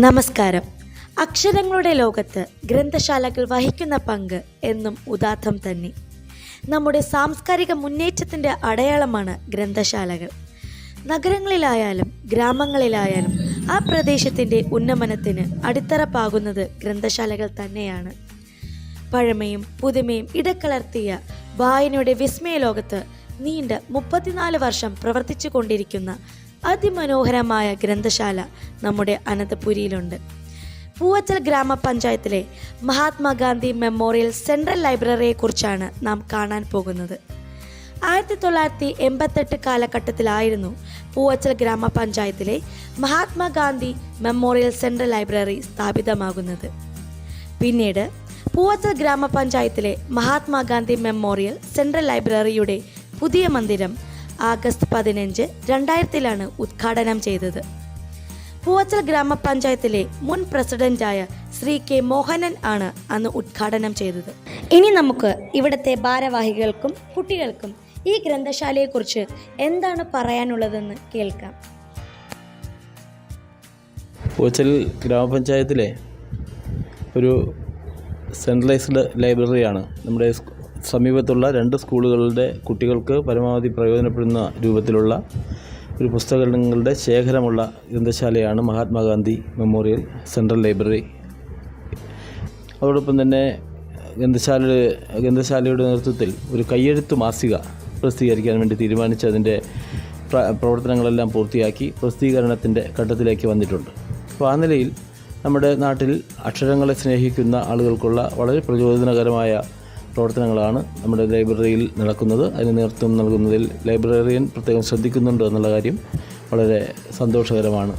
നമസ്കാരം. അക്ഷരങ്ങളുടെ ലോകത്ത് ഗ്രന്ഥശാലകൾ വഹിക്കുന്ന പങ്ക് എന്നും ഉദാത്തം തന്നെ. നമ്മുടെ സാംസ്കാരിക മുന്നേറ്റത്തിൻ്റെ അടയാളമാണ് ഗ്രന്ഥശാലകൾ. നഗരങ്ങളിലായാലും ഗ്രാമങ്ങളിലായാലും ആ പ്രദേശത്തിൻ്റെ ഉന്നമനത്തിന് അടിത്തറ പാകുന്നത് ഗ്രന്ഥശാലകൾ തന്നെയാണ്. പഴമയും പുതുമയും ഇടകലർത്തിയ വായനയുടെ വിസ്മയ ലോകത്ത് നീണ്ട 34 വർഷം പ്രവർത്തിച്ചു കൊണ്ടിരിക്കുന്ന അതിമനോഹരമായ ഗ്രന്ഥശാല നമ്മുടെ അനന്തപുരിയിലുണ്ട്. പൂവച്ചൽ ഗ്രാമപഞ്ചായത്തിലെ മഹാത്മാഗാന്ധി മെമ്മോറിയൽ സെൻട്രൽ ലൈബ്രറിയെക്കുറിച്ചാണ് നാം കാണാൻ പോകുന്നത്. 1988 കാലഘട്ടത്തിലായിരുന്നു പൂവച്ചൽ ഗ്രാമപഞ്ചായത്തിലെ മഹാത്മാഗാന്ധി മെമ്മോറിയൽ സെൻട്രൽ ലൈബ്രറി സ്ഥാപിതമാകുന്നത്. പിന്നീട് പൂവച്ചൽ ഗ്രാമപഞ്ചായത്തിലെ മഹാത്മാഗാന്ധി മെമ്മോറിയൽ സെൻട്രൽ ലൈബ്രറിയുടെ പുതിയ മന്ദിരം ആഗസ്റ്റ് 15, 2000 ഉദ്ഘാടനം ചെയ്തത്. പൂവച്ചൽ ഗ്രാമപഞ്ചായത്തിലെ മുൻ പ്രസിഡന്റായ ശ്രീ കെ മോഹനൻ ആണ് അന്ന് ഉദ്ഘാടനം ചെയ്തത്. ഇനി നമുക്ക് ഇവിടുത്തെ ഭാരവാഹികൾക്കും കുട്ടികൾക്കും ഈ ഗ്രന്ഥശാലയെക്കുറിച്ച് എന്താണ് പറയാനുള്ളതെന്ന് കേൾക്കാം. പൂവച്ചൽ ഗ്രാമപഞ്ചായത്തിലെ ഒരു സെൻട്രലൈസ്ഡ് ലൈബ്രറിയാണ്. നമ്മുടെ സമീപത്തുള്ള 2 സ്കൂളുകളുടെ കുട്ടികൾക്ക് പരമാവധി പ്രയോജനപ്പെടുന്ന രൂപത്തിലുള്ള ഒരു പുസ്തകങ്ങളുടെ ശേഖരമുള്ള ഗ്രന്ഥശാലയാണ് മഹാത്മാഗാന്ധി മെമ്മോറിയൽ സെൻട്രൽ ലൈബ്രറി. അതോടൊപ്പം തന്നെ ഗ്രന്ഥശാലയുടെ നേതൃത്വത്തിൽ ഒരു കയ്യെഴുത്ത് മാസിക പ്രസിദ്ധീകരിക്കാൻ വേണ്ടി തീരുമാനിച്ച് അതിൻ്റെ പ്രവർത്തനങ്ങളെല്ലാം പൂർത്തിയാക്കി പ്രസിദ്ധീകരണത്തിൻ്റെ ഘട്ടത്തിലേക്ക് വന്നിട്ടുണ്ട്. അപ്പോൾ ആ നിലയിൽ നമ്മുടെ നാട്ടിൽ അക്ഷരങ്ങളെ സ്നേഹിക്കുന്ന ആളുകൾക്കുള്ള വളരെ പ്രചോദനകരമായ പ്രവർത്തനങ്ങളാണ് നമ്മുടെ ലൈബ്രറിയിൽ നടക്കുന്നത്. അതിന് നേതൃത്വം നൽകുന്നതിൽ ലൈബ്രറിയൻ പ്രത്യേകം ശ്രദ്ധിക്കുന്നുണ്ട് എന്നുള്ള കാര്യം വളരെ സന്തോഷകരമാണ്.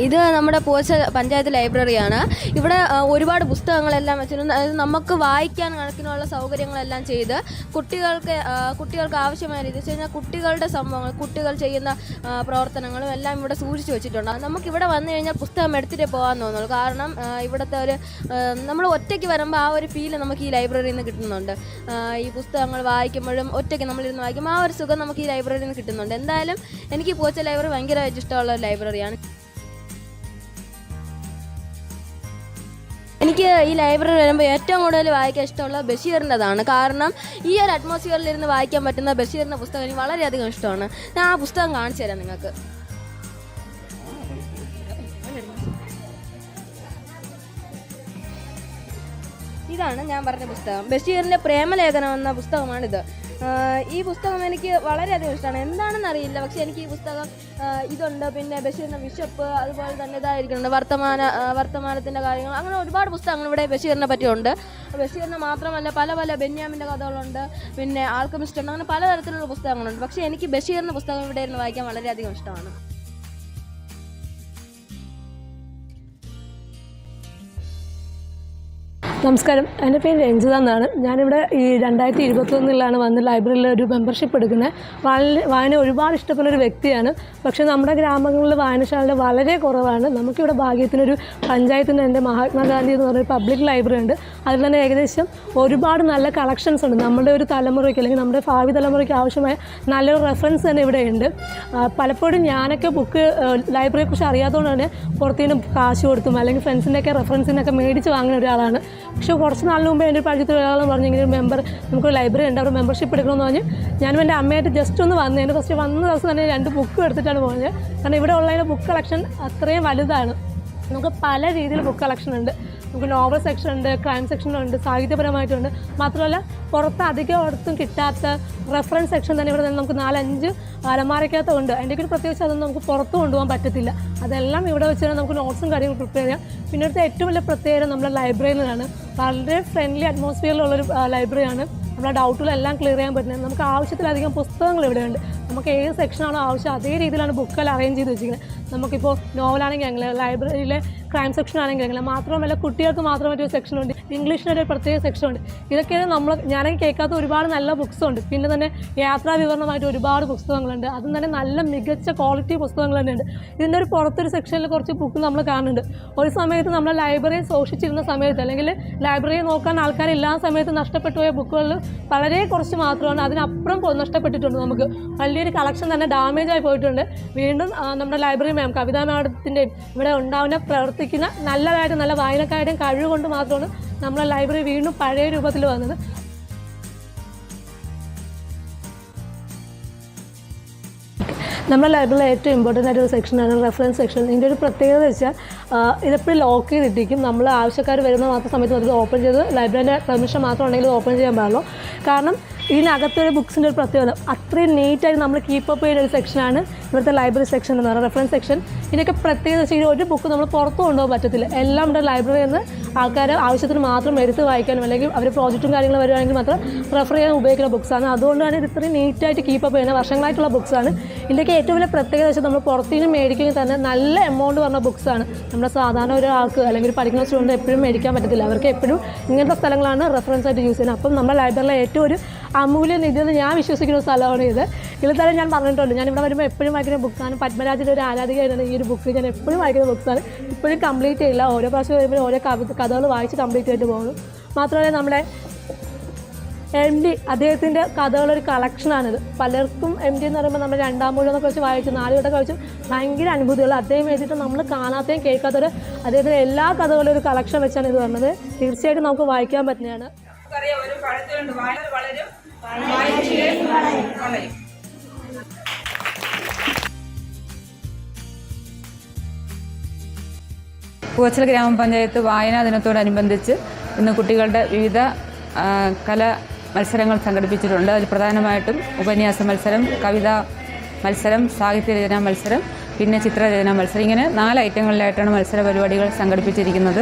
ഇത് നമ്മുടെ പൂവച്ചൽ പഞ്ചായത്ത് ലൈബ്രറിയാണ്. ഇവിടെ ഒരുപാട് പുസ്തകങ്ങളെല്ലാം വെച്ചിട്ടുണ്ട്. നമുക്ക് വായിക്കാൻ കണക്കിനുള്ള സൗകര്യങ്ങളെല്ലാം ചെയ്ത് കുട്ടികൾക്ക് ആവശ്യമായ രീതി വെച്ച് കഴിഞ്ഞാൽ കുട്ടികളുടെ സംഭവങ്ങൾ, കുട്ടികൾ ചെയ്യുന്ന പ്രവർത്തനങ്ങളും എല്ലാം ഇവിടെ സൂക്ഷിച്ചു വെച്ചിട്ടുണ്ട്. നമുക്കിവിടെ വന്നു കഴിഞ്ഞാൽ പുസ്തകം എടുത്തിട്ടേ പോകാൻ തോന്നുള്ളൂ. കാരണം ഇവിടുത്തെ നമ്മൾ ഒറ്റയ്ക്ക് വരുമ്പോൾ ആ ഒരു ഫീല് നമുക്ക് ഈ ലൈബ്രറിയിൽ നിന്ന് കിട്ടുന്നുണ്ട്. ഈ പുസ്തകങ്ങൾ വായിക്കുമ്പോഴും ഒറ്റയ്ക്ക് നമ്മളിരുന്ന് വായിക്കുമ്പോൾ ആ ഒരു സുഖം നമുക്ക് ഈ ലൈബ്രറിയിൽ നിന്ന് കിട്ടുന്നുണ്ട്. എന്തായാലും എനിക്ക് പൂവച്ചൽ ലൈബ്രറി ഭയങ്കരമായിട്ട് ഇഷ്ടമുള്ള ഒരു ലൈബ്രറിയാണ്. എനിക്ക് ഈ ലൈബ്രറി വരുമ്പോൾ ഏറ്റവും കൂടുതൽ വായിക്കാൻ ഇഷ്ടമുള്ള ബഷീറിൻ്റെതാണ്. കാരണം ഈ ഒരു അറ്റ്മോസ്ഫിയറിലിരുന്ന് വായിക്കാൻ പറ്റുന്ന ബഷീറിൻ്റെ പുസ്തകം എനിക്ക് വളരെയധികം ഇഷ്ടമാണ്. ഞാൻ ആ പുസ്തകം കാണിച്ചു തരാം നിങ്ങൾക്ക്. ഇതാണ് ഞാൻ പറഞ്ഞ പുസ്തകം. ബഷീറിൻ്റെ പ്രേമലേഖനം എന്ന പുസ്തകമാണിത്. ഈ പുസ്തകം എനിക്ക് വളരെയധികം ഇഷ്ടമാണ്. എന്താണെന്ന് അറിയില്ല, പക്ഷേ എനിക്ക് ഈ പുസ്തകം ഇതുണ്ട്. പിന്നെ ബഷീറിൻ്റെ വിശപ്പ്, അതുപോലെ തന്നെ ഇതായിരിക്കുന്നുണ്ട് വർത്തമാനത്തിൻ്റെ കാര്യങ്ങൾ, അങ്ങനെ ഒരുപാട് പുസ്തകങ്ങൾ ഇവിടെ ബഷീറിനെ പറ്റിയുണ്ട്. ബഷീറിനെ മാത്രമല്ല പല ബെന്യാമിൻ്റെ കഥകളുണ്ട്, പിന്നെ ആൽക്കമിസ്റ്റ് ഉണ്ട്, അങ്ങനെ പലതരത്തിലുള്ള പുസ്തകങ്ങളുണ്ട്. പക്ഷേ എനിക്ക് ബഷീറിൻ്റെ പുസ്തകം ഇവിടെ ഇരുന്ന് വായിക്കാൻ വളരെയധികം ഇഷ്ടമാണ്. നമസ്കാരം, എൻ്റെ പേര് രഞ്ജിത എന്നാണ്. ഞാനിവിടെ ഈ 2021 വന്ന് ലൈബ്രറിയിൽ ഒരു മെമ്പർഷിപ്പ് എടുക്കുന്നത്. വായന ഒരുപാട് ഇഷ്ടപ്പെടുന്ന ഒരു വ്യക്തിയാണ്. പക്ഷേ നമ്മുടെ ഗ്രാമങ്ങളിൽ വായനശാല വളരെ കുറവാണ്. നമുക്കിവിടെ ഭാഗ്യത്തിനൊരു പഞ്ചായത്തിന് എൻ്റെ മഹാത്മാഗാന്ധി എന്ന് പറഞ്ഞൊരു പബ്ലിക് ലൈബ്രറി ഉണ്ട്. അതിൽ തന്നെ ഏകദേശം ഒരുപാട് നല്ല കളക്ഷൻസ് ഉണ്ട്. നമ്മുടെ ഒരു തലമുറയ്ക്ക് അല്ലെങ്കിൽ നമ്മുടെ ഭാവി തലമുറയ്ക്ക് ആവശ്യമായ നല്ലൊരു റെഫറൻസ് തന്നെ ഇവിടെ ഉണ്ട്. പലപ്പോഴും ഞാനൊക്കെ ബുക്ക് ലൈബ്രറിയെക്കുറിച്ച് അറിയാത്തതുകൊണ്ട് തന്നെ പുറത്തുനിന്ന് കാശ് കൊടുത്തും അല്ലെങ്കിൽ ഫ്രണ്ട്സിൻ്റെയൊക്കെ റെഫറൻസിനൊക്കെ മേടിച്ച് വാങ്ങുന്ന ഒരാളാണ്. പക്ഷേ കുറച്ച് നാളിന് മുമ്പ് എൻ്റെ പരിചയത്തിൽ ഒരാളെന്ന് പറഞ്ഞു ഇങ്ങനെ നമുക്കൊരു ലൈബ്രറി ഉണ്ട്, അവർ മെമ്പർഷിപ്പ് എടുക്കണമെന്ന് പറഞ്ഞ് ഞാനും എൻ്റെ അമ്മയായിട്ട് ജസ്റ്റ് ഒന്ന് വന്നു. എൻ്റെ ഫസ്റ്റ് വന്ന ദിവസം തന്നെ 2 ബുക്ക് എടുത്തിട്ടാണ് പോകുന്നത്. കാരണം ഇവിടെ ഉള്ളതിൻ്റെ ബുക്ക് കളക്ഷൻ അത്രയും വലുതാണ്. നമുക്ക് പല രീതിയിൽ ബുക്ക് കളക്ഷൻ ഉണ്ട്. നമുക്ക് നോവൽ സെക്ഷൻ ഉണ്ട്, ക്രൈം സെക്ഷനുണ്ട്, സാഹിത്യപരമായിട്ടുണ്ട്. മാത്രമല്ല പുറത്ത് അധികം അടുത്തും കിട്ടാത്ത റെഫറൻസ് സെക്ഷൻ തന്നെ ഇവിടെ നമുക്ക് 4-5 അലമാരയ്ക്കകത്ത് ഉണ്ട്. അതിൻ്റെ ഒരു പ്രത്യേകിച്ച് അതൊന്നും നമുക്ക് പുറത്ത് കൊണ്ടുപോകാൻ പറ്റത്തില്ല. അതെല്ലാം ഇവിടെ വെച്ച് തന്നെ നമുക്ക് നോട്ട്സും കാര്യങ്ങളും പ്രിപ്പയർ ചെയ്യാം. പിന്നെ ഇവിടുത്തെ ഏറ്റവും വലിയ പ്രത്യേകത നമ്മുടെ ലൈബ്രറിയിലാണ്. വളരെ ഫ്രണ്ട്ലി അറ്റ്മോസ്ഫിയറിലുള്ളൊരു ലൈബ്രറിയാണ്. നമ്മുടെ ഡൗട്ടുകളെല്ലാം ക്ലിയർ ചെയ്യാൻ പറ്റുന്നത്. നമുക്ക് ആവശ്യത്തിലധികം പുസ്തകങ്ങൾ ഇവിടെയുണ്ട്. നമുക്ക് ഏത് സെക്ഷനാണോ ആവശ്യം അതേ രീതിയിലാണ് ബുക്കെല്ലാം അറേഞ്ച് ചെയ്ത് വെച്ചിരിക്കുന്നത്. നമുക്കിപ്പോൾ നോവലാണെങ്കിൽ അങ്ങനെ ലൈബ്രറിയിലെ ക്രൈം സെക്ഷൻ ആണെങ്കിലും മാത്രമല്ല കുട്ടികൾക്ക് മാത്രമായിട്ടൊരു സെക്ഷനുണ്ട്, ഇംഗ്ലീഷിനൊരു പ്രത്യേക സെക്ഷനുണ്ട്. ഇതൊക്കെയാണ് ഞാനൊക്കെ കേൾക്കാത്ത ഒരുപാട് നല്ല ബുക്സ് ഉണ്ട്. പിന്നെ തന്നെ യാത്രാ വിവരണമായിട്ട് ഒരുപാട് പുസ്തകങ്ങളുണ്ട്. അതും തന്നെ നല്ല മികച്ച ക്വാളിറ്റി പുസ്തകങ്ങൾ തന്നെയുണ്ട്. ഇതിൻ്റെ ഒരു പുറത്തൊരു സെക്ഷനിൽ കുറച്ച് ബുക്ക് നമ്മൾ കാണുന്നുണ്ട്. ഒരു സമയത്ത് നമ്മൾ ലൈബ്രറിയിൽ സൂക്ഷിച്ചിരുന്ന സമയത്ത് അല്ലെങ്കിൽ ലൈബ്രറിയിൽ നോക്കാൻ ആൾക്കാരില്ലാത്ത സമയത്ത് നഷ്ടപ്പെട്ടു പോയ ബുക്കുകളിൽ വളരെ കുറച്ച് മാത്രമാണ്. അതിനപ്പുറം നഷ്ടപ്പെട്ടിട്ടുണ്ട്. നമുക്ക് വലിയൊരു കളക്ഷൻ തന്നെ ഡാമേജ് ആയി പോയിട്ടുണ്ട്. വീണ്ടും നമ്മുടെ ലൈബ്രറി മാം കവിതാ മാഡത്തിൻ്റെയും ഇവിടെ ഉണ്ടാവുന്ന പ്രവർത്തിക്കുന്ന നല്ലതായിട്ട് നല്ല വായനക്കാരുടെയും കഴിവ് കൊണ്ട് മാത്രമാണ് നമ്മളെ ലൈബ്രറി വീണ്ടും പഴയ രൂപത്തിൽ വന്നത്. നമ്മുടെ ലൈബ്രറിയിലെ ഏറ്റവും ഇമ്പോർട്ടൻ്റ് ആയിട്ടൊരു സെക്ഷനാണ് റെഫറൻസ് സെക്ഷൻ. ഇതിൻ്റെ ഒരു പ്രത്യേകത വെച്ചാൽ ഇതെപ്പോഴും ലോക്ക് ചെയ്തിട്ടിരിക്കും. നമ്മൾ ആവശ്യക്കാർ വരുന്ന മാത്രം സമയത്ത് അത് ഓപ്പൺ ചെയ്ത് ലൈബ്രറിൻ്റെ പെർമിഷൻ മാത്രം ഉണ്ടെങ്കിൽ ഓപ്പൺ ചെയ്യാൻ പാടുള്ളൂ. കാരണം ഇതിനകത്തൊരു ബുക്സിൻ്റെ ഒരു പ്രത്യേകത അത്രയും നീറ്റായിട്ട് നമ്മൾ കീപ്പപ്പ് ചെയ്യുന്ന ഒരു സെക്ഷനാണ് ഇവിടുത്തെ ലൈബ്രറി സെക്ഷൻ എന്ന് പറയുന്നത്, റെഫറൻസ് സെക്ഷൻ. ഇതിനൊക്കെ പ്രത്യേകത വെച്ചാൽ ഒരു ബുക്ക് നമ്മൾ പുറത്ത് കൊണ്ടുപോകാൻ പറ്റത്തില്ല. എല്ലാം ഇവിടെ ലൈബ്രറിയിൽ നിന്ന് ആൾക്കാർ ആവശ്യത്തിന് മാത്രം എടുത്ത് വായിക്കാനും അല്ലെങ്കിൽ അവർ പ്രോജക്റ്റും കാര്യങ്ങളും വരുവാണെങ്കിൽ മാത്രം റെഫർ ചെയ്യാൻ ഉപയോഗിക്കുന്ന ബുക്സാണ്. അതുകൊണ്ടാണ് ഇത് ഇത്രയും നീറ്റായിട്ട് കീപ്പപ്പ് ചെയ്യുന്നത്. വർഷങ്ങളായിട്ടുള്ള ബുക്സാണ്. ഇതിൻ്റെയൊക്കെ ഏറ്റവും വലിയ പ്രത്യേകത വെച്ചാൽ നമ്മൾ പുറത്തുനിന്ന് മേടിക്കുമെങ്കിൽ തന്നെ നല്ല എമൗണ്ട് പറഞ്ഞ ബുക്സാണ്. നമ്മുടെ സാധാരണ ഒരാൾക്ക് അല്ലെങ്കിൽ പഠിക്കുന്ന സ്റ്റുഡൻറ്റ് എപ്പോഴും മേടിക്കാൻ പറ്റത്തില്ല. അവർക്ക് എപ്പോഴും ഇങ്ങനത്തെ സ്ഥലങ്ങളാണ് റെഫറൻസ് ആയിട്ട് യൂസ് ചെയ്യുന്നത്. അപ്പം നമ്മുടെ ലൈബ്രറിയിലെ ഏറ്റവും ഒരു അമൂല്യ നിധി എന്ന് ഞാൻ വിശ്വസിക്കുന്ന ഒരു സ്ഥലമാണ് ഇത്. ഇതിൽ തന്നെ ഞാൻ പറഞ്ഞിട്ടുണ്ട്, ഞാൻ ഇവിടെ വരുമ്പോൾ എപ്പോഴും വായിക്കുന്ന ബുക്കാണ്. പത്മരാജൻ്റെ ഒരു ആരാധികയാണ് ഈ ഒരു ബുക്ക്. ഞാൻ എപ്പോഴും വായിക്കുന്ന ബുക്സാണ്. ഇപ്പോഴും കംപ്ലീറ്റ് ചെയ്യില്ല. ഓരോ പ്രാവശ്യം വരുമ്പോൾ ഓരോ കഥകൾ വായിച്ച് കംപ്ലീറ്റ് ചെയ്തിട്ട് പോകുന്നു. മാത്രമല്ല നമ്മുടെ MD അദ്ദേഹത്തിൻ്റെ കഥകളൊരു കളക്ഷനാണിത്. പലർക്കും MD എന്ന് പറയുമ്പോൾ നമ്മൾ 2ാം മൂഴമൊക്കെ വെച്ച് വായിച്ചു 4 വട്ടമൊക്കെ വെച്ച് ഭയങ്കര അനുഭൂതികൾ. അദ്ദേഹം എഴുതിയിട്ട് നമ്മൾ കാണാത്തയും കേൾക്കാത്തവർ അദ്ദേഹത്തിൻ്റെ എല്ലാ കഥകളും ഒരു കളക്ഷൻ വെച്ചാണ് ഇത് പറഞ്ഞത്. തീർച്ചയായിട്ടും നമുക്ക് വായിക്കാൻ പറ്റുന്നതാണ്. പൂവച്ചൽ ഗ്രാമപഞ്ചായത്ത് വായനാ ദിനത്തോടനുബന്ധിച്ച് ഇന്ന് കുട്ടികളുടെ വിവിധ കല മത്സരങ്ങൾ സംഘടിപ്പിച്ചിട്ടുണ്ട്. അതിൽ പ്രധാനമായിട്ടും ഉപന്യാസ മത്സരം, കവിതാ മത്സരം, സാഹിത്യരചനാ മത്സരം, പിന്നെ ചിത്രരചനാ മത്സരം. ഇങ്ങനെ 4 ഐറ്റങ്ങളിലായിട്ടാണ് മത്സര പരിപാടികൾ സംഘടിപ്പിച്ചിരിക്കുന്നത്.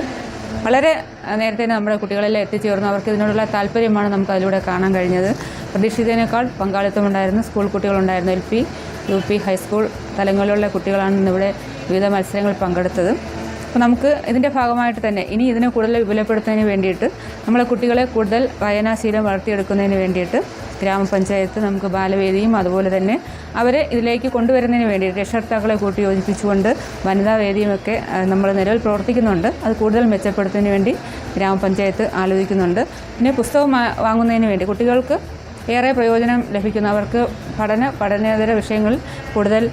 വളരെ നേരത്തെ തന്നെ നമ്മുടെ കുട്ടികളെല്ലാം എത്തിച്ചേർന്നു. അവർക്ക് ഇതിനോടുള്ള താല്പര്യമാണ് നമുക്ക് അതിലൂടെ കാണാൻ കഴിഞ്ഞത്. പ്രതീക്ഷിച്ചതിനേക്കാൾ പങ്കാളിത്തമുണ്ടായിരുന്നു. സ്കൂൾ കുട്ടികളുണ്ടായിരുന്നു. LP, UP, ഹൈസ്കൂൾ തലങ്ങളിലുള്ള കുട്ടികളാണ് ഇന്നിവിടെ വിവിധ മത്സരങ്ങളിൽ പങ്കെടുത്തത്. അപ്പോൾ നമുക്ക് ഇതിൻ്റെ ഭാഗമായിട്ട് തന്നെ ഇനി ഇതിനെ കൂടുതൽ വിപുലപ്പെടുത്തുന്നതിന് വേണ്ടിയിട്ട് നമ്മളെ കുട്ടികളെ കൂടുതൽ വായനാശീലം വളർത്തിയെടുക്കുന്നതിന് വേണ്ടിയിട്ട് ഗ്രാമപഞ്ചായത്ത് നമുക്ക് ബാലവേദിയും അതുപോലെ തന്നെ അവരെ ഇതിലേക്ക് കൊണ്ടുവരുന്നതിന് വേണ്ടിയിട്ട് രക്ഷകർത്താക്കളെ കൂട്ടി യോജിപ്പിച്ചുകൊണ്ട് വനിതാ വേദിയുമൊക്കെ നമ്മൾ നിലവിൽ പ്രവർത്തിക്കുന്നുണ്ട്. അത് കൂടുതൽ മെച്ചപ്പെടുത്തുന്നതിന് വേണ്ടി ഗ്രാമപഞ്ചായത്ത് ആലോചിക്കുന്നുണ്ട്. പിന്നെ പുസ്തകം വാങ്ങുന്നതിന് വേണ്ടി കുട്ടികൾക്ക് ഏറെ പ്രയോജനം ലഭിക്കുന്നു. അവർക്ക് പഠനേതര വിഷയങ്ങളിൽ കൂടുതൽ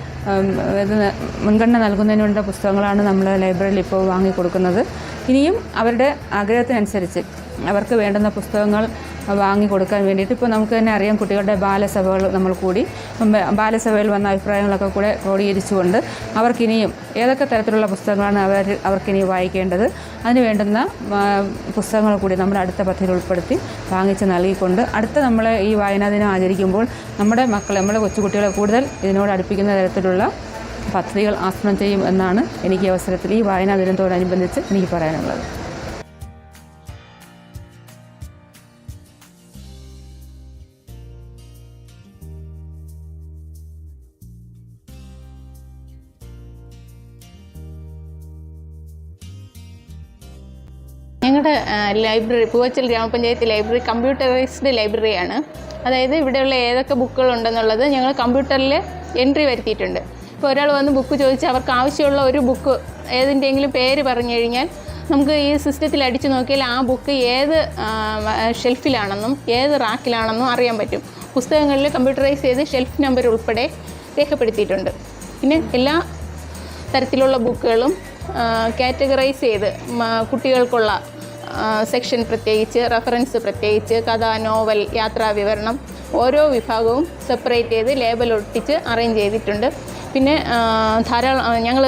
മുൻഗണന നൽകുന്നതിന് വേണ്ട പുസ്തകങ്ങളാണ് നമ്മൾ ലൈബ്രറിയിൽ ഇപ്പോൾ വാങ്ങിക്കൊടുക്കുന്നത്. ഇനിയും അവരുടെ ആഗ്രഹത്തിനനുസരിച്ച് അവർക്ക് വേണ്ടുന്ന പുസ്തകങ്ങൾ വാങ്ങിക്കൊടുക്കാൻ വേണ്ടിയിട്ട് ഇപ്പോൾ നമുക്ക് തന്നെ അറിയാം, കുട്ടികളുടെ ബാലസഭകൾ നമ്മൾ കൂടി ബാലസഭയിൽ വന്ന അഭിപ്രായങ്ങളൊക്കെ കൂടെ ക്രോഡീകരിച്ചുകൊണ്ട് അവർക്കിനിയും ഏതൊക്കെ തരത്തിലുള്ള പുസ്തകങ്ങളാണ് അവർക്കിനി വായിക്കേണ്ടത് അതിന് വേണ്ടുന്ന പുസ്തകങ്ങൾ കൂടി നമ്മുടെ അടുത്ത പദ്ധതിയിൽ ഉൾപ്പെടുത്തി വാങ്ങിച്ച് നൽകിക്കൊണ്ട് അടുത്ത നമ്മൾ ഈ വായനാ ദിനം ആചരിക്കുമ്പോൾ നമ്മുടെ കൊച്ചുകുട്ടികളെ കൂടുതൽ ഇതിനോട് അടുപ്പിക്കുന്ന തരത്തിലുള്ള പദ്ധതികൾ ആസൂത്രണം ചെയ്യും എന്നാണ് എനിക്ക് ഈ അവസരത്തിൽ ഈ വായനാ ദിനത്തോടനുബന്ധിച്ച് എനിക്ക് പറയാനുള്ളത്. ഞങ്ങളുടെ ലൈബ്രറി പൂവച്ചൽ ഗ്രാമപഞ്ചായത്ത് ലൈബ്രറി കമ്പ്യൂട്ടറൈസ്ഡ് ലൈബ്രറിയാണ്. അതായത് ഇവിടെയുള്ള ഏതൊക്കെ ബുക്കുകളുണ്ടെന്നുള്ളത് ഞങ്ങൾ കമ്പ്യൂട്ടറിൽ എൻട്രി വരുത്തിയിട്ടുണ്ട്. ഇപ്പോൾ ഒരാൾ വന്ന് ബുക്ക് ചോദിച്ചാൽ അവർക്ക് ആവശ്യമുള്ള ഒരു ബുക്ക് ഏതിൻ്റെയെങ്കിലും പേര് പറഞ്ഞു കഴിഞ്ഞാൽ നമുക്ക് ഈ സിസ്റ്റത്തിൽ അടിച്ചു നോക്കിയാൽ ആ ബുക്ക് ഏത് ഷെൽഫിലാണെന്നും ഏത് റാക്കിലാണെന്നും അറിയാൻ പറ്റും. പുസ്തകങ്ങളിൽ കമ്പ്യൂട്ടറൈസ് ചെയ്ത് ഷെൽഫ് നമ്പർ ഉൾപ്പെടെ രേഖപ്പെടുത്തിയിട്ടുണ്ട്. പിന്നെ എല്ലാ തരത്തിലുള്ള ബുക്കുകളും കാറ്റഗറൈസ് ചെയ്ത് കുട്ടികൾക്കുള്ള സെക്ഷൻ പ്രത്യേകിച്ച്, റെഫറൻസ് പ്രത്യേകിച്ച്, കഥ, നോവൽ, യാത്രാ വിവരണം ഓരോ വിഭാഗവും സെപ്പറേറ്റ് ചെയ്ത് ലേബൽ ഒട്ടിച്ച് അറേഞ്ച് ചെയ്തിട്ടുണ്ട്. പിന്നെ ധാരാളം ഞങ്ങൾ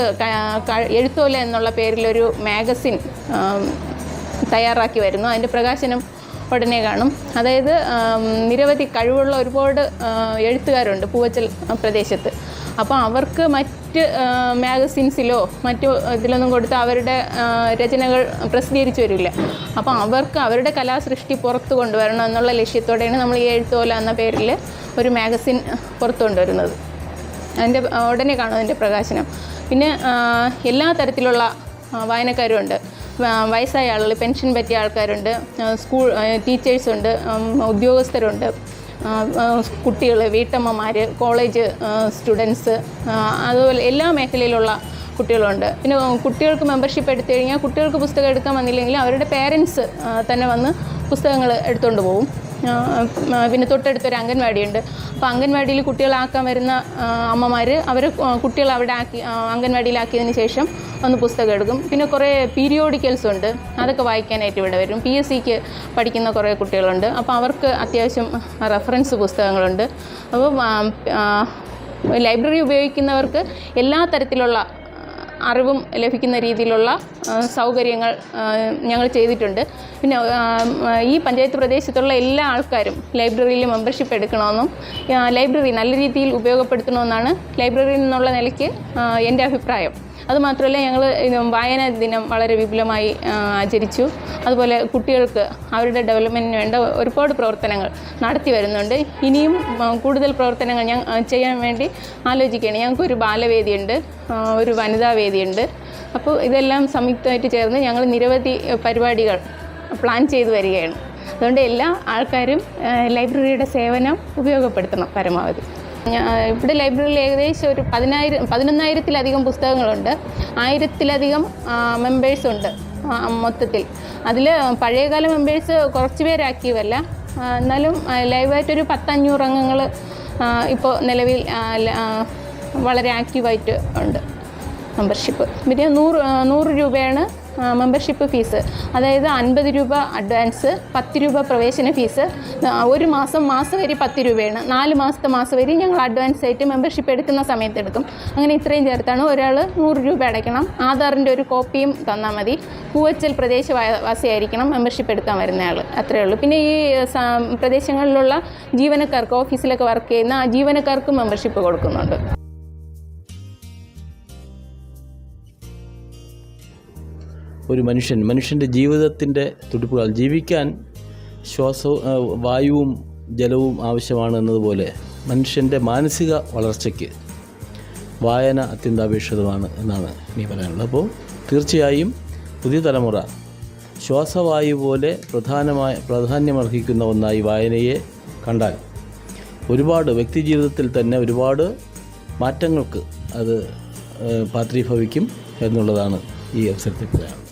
എഴുത്തോല എന്നുള്ള പേരിലൊരു മാഗസിൻ തയ്യാറാക്കി വരുന്നു. അതിൻ്റെ പ്രകാശനം ഉടനെ കാണും. അതായത് നിരവധി കഴിവുള്ള ഒരുപാട് എഴുത്തുകാരുണ്ട് പൂവച്ചൽ പ്രദേശത്ത്. അപ്പോൾ അവർക്ക് മറ്റ് മാഗസിൻസിലോ മറ്റു ഇതിലൊന്നും കൊടുത്ത് അവരുടെ രചനകൾ പ്രസിദ്ധീകരിച്ചു വരില്ല. അപ്പോൾ അവർക്ക് അവരുടെ കലാസൃഷ്ടി പുറത്തു കൊണ്ടുവരണം എന്നുള്ള ലക്ഷ്യത്തോടെയാണ് നമ്മൾ ഈ എഴുത്തോല എന്ന പേരിൽ ഒരു മാഗസിൻ പുറത്തു കൊണ്ടുവരുന്നത്. അതിൻ്റെ ഉടനെ കാണും അതിൻ്റെ പ്രകാശനം. പിന്നെ എല്ലാ തരത്തിലുള്ള വായനക്കാരുമുണ്ട്. വയസ്സായ ആളുകൾ, പെൻഷൻ പറ്റിയ ആൾക്കാരുണ്ട്, സ്കൂൾ ടീച്ചേഴ്സുണ്ട്, ഉദ്യോഗസ്ഥരുണ്ട്, കുട്ടികൾ, വീട്ടമ്മമാർ, കോളേജ് സ്റ്റുഡൻസ്, അതുപോലെ എല്ലാ മേഖലയിലുള്ള കുട്ടികളുണ്ട്. പിന്നെ കുട്ടികൾക്ക് മെമ്പർഷിപ്പ് എടുത്തു കഴിഞ്ഞാൽ കുട്ടികൾക്ക് പുസ്തകം എടുക്കാൻ വന്നില്ലെങ്കിൽ അവരുടെ പേരൻസ് തന്നെ വന്ന് പുസ്തകങ്ങൾ എടുത്തുകൊണ്ട് പോകും. പിന്നെ തൊട്ടടുത്തൊരു അംഗൻവാടിയുണ്ട്. അപ്പോൾ അംഗൻവാടിയിൽ കുട്ടികളാക്കാൻ വരുന്ന അമ്മമാർ അവർ കുട്ടികൾ അവിടെ അംഗൻവാടിയിലാക്കിയതിന് ശേഷം വന്ന് പുസ്തകം എടുക്കും. പിന്നെ കുറേ പീരിയോഡിക്കൽസ് ഉണ്ട്, അതൊക്കെ വായിക്കാനായിട്ട് ഇവിടെ വരും. PSCക്ക് പഠിക്കുന്ന കുറേ കുട്ടികളുണ്ട്. അപ്പോൾ അവർക്ക് അത്യാവശ്യം റെഫറൻസ് പുസ്തകങ്ങളുണ്ട്. അപ്പോൾ ലൈബ്രറി ഉപയോഗിക്കുന്നവർക്ക് എല്ലാ തരത്തിലുള്ള അറിവും ലഭിക്കുന്ന രീതിയിലുള്ള സൗകര്യങ്ങൾ ഞങ്ങൾ ചെയ്തിട്ടുണ്ട്. പിന്നെ ഈ പഞ്ചായത്ത് പ്രദേശത്തുള്ള എല്ലാ ആൾക്കാരും ലൈബ്രറിയിൽ മെമ്പർഷിപ്പ് എടുക്കണമെന്നും ലൈബ്രറി നല്ല രീതിയിൽ ഉപയോഗപ്പെടുത്തണമെന്നാണ് ലൈബ്രറിയിൽ നിന്നുള്ള നിലയ്ക്ക് എൻ്റെ അഭിപ്രായം. അതുമാത്രമല്ല, ഞങ്ങൾ വായനാ ദിനം വളരെ വിപുലമായി ആചരിച്ചു. അതുപോലെ കുട്ടികൾക്ക് അവരുടെ ഡെവലപ്മെൻറ്റിന് വേണ്ട ഒരുപാട് പ്രവർത്തനങ്ങൾ നടത്തി വരുന്നുണ്ട്. ഇനിയും കൂടുതൽ പ്രവർത്തനങ്ങൾ ചെയ്യാൻ വേണ്ടി ആലോചിക്കുകയാണ്. ഞങ്ങൾക്കൊരു ബാലവേദിയുണ്ട്, ഒരു വനിതാ വേദിയുണ്ട്. അപ്പോൾ ഇതെല്ലാം സംയുക്തമായിട്ട് ചേർന്ന് ഞങ്ങൾ നിരവധി പരിപാടികൾ പ്ലാൻ ചെയ്തു വരികയാണ്. അതുകൊണ്ട് എല്ലാ ആൾക്കാരും ലൈബ്രറിയുടെ സേവനം ഉപയോഗപ്പെടുത്തണം പരമാവധി. ഇവിടെ ലൈബ്രറിയിൽ ഏകദേശം ഒരു 11,000-ത്തിലധികം പുസ്തകങ്ങളുണ്ട്. 1000-ത്തിലധികം മെമ്പേഴ്സുണ്ട് മൊത്തത്തിൽ. അതിൽ പഴയകാല മെമ്പേഴ്സ് കുറച്ച് പേര് ആക്റ്റീവല്ല, എന്നാലും ലൈവായിട്ടൊരു 100-500 അംഗങ്ങൾ ഇപ്പോൾ നിലവിൽ വളരെ ആക്റ്റീവായിട്ട് ഉണ്ട് മെമ്പർഷിപ്പ്. പിന്നെ 100 രൂപയാണ് മെമ്പർഷിപ്പ് ഫീസ്. അതായത് 50 രൂപ അഡ്വാൻസ്, 10 രൂപ പ്രവേശന ഫീസ്, ഒരു മാസവരി 10 രൂപയാണ്. 4 മാസത്തെ മാസവരി ഞങ്ങൾ അഡ്വാൻസ് ആയിട്ട് മെമ്പർഷിപ്പ് എടുക്കുന്ന സമയത്ത് എടുക്കും. അങ്ങനെ ഇത്രയും ചേർത്താണ് ഒരാൾ 100 രൂപ അടയ്ക്കണം. ആധാറിൻ്റെ ഒരു കോപ്പിയും തന്നാൽ മതി. പൂവച്ചൽ പ്രദേശവാസിയായിരിക്കണം മെമ്പർഷിപ്പ് എടുക്കാൻ വരുന്നയാൾ, അത്രയേ ഉള്ളൂ. പിന്നെ ഈ പ്രദേശങ്ങളിലുള്ള ജീവനക്കാർക്ക്, ഓഫീസിലൊക്കെ വർക്ക് ചെയ്യുന്ന ആ ജീവനക്കാർക്കും മെമ്പർഷിപ്പ് കൊടുക്കുന്നുണ്ട്. ഒരു മനുഷ്യൻ്റെ ജീവിതത്തിൻ്റെ തുടിപ്പുകൾ ജീവിക്കാൻ വായുവും ജലവും ആവശ്യമാണ് എന്നതുപോലെ മനുഷ്യൻ്റെ മാനസിക വളർച്ചയ്ക്ക് വായന അത്യന്താപേക്ഷിതമാണ് എന്നാണ് ഇനി പറയാനുള്ളത്. അപ്പോൾ തീർച്ചയായും പുതിയ തലമുറ ശ്വാസവായു പോലെ പ്രാധാന്യമർഹിക്കുന്ന ഒന്നായി വായനയെ കണ്ടാൽ ഒരുപാട് വ്യക്തി ജീവിതത്തിൽ തന്നെ ഒരുപാട് മാറ്റങ്ങൾക്ക് അത് പാത്രീഭവിക്കും എന്നുള്ളതാണ് ഈ അവസരത്തിൽ പറയാനുള്ളത്.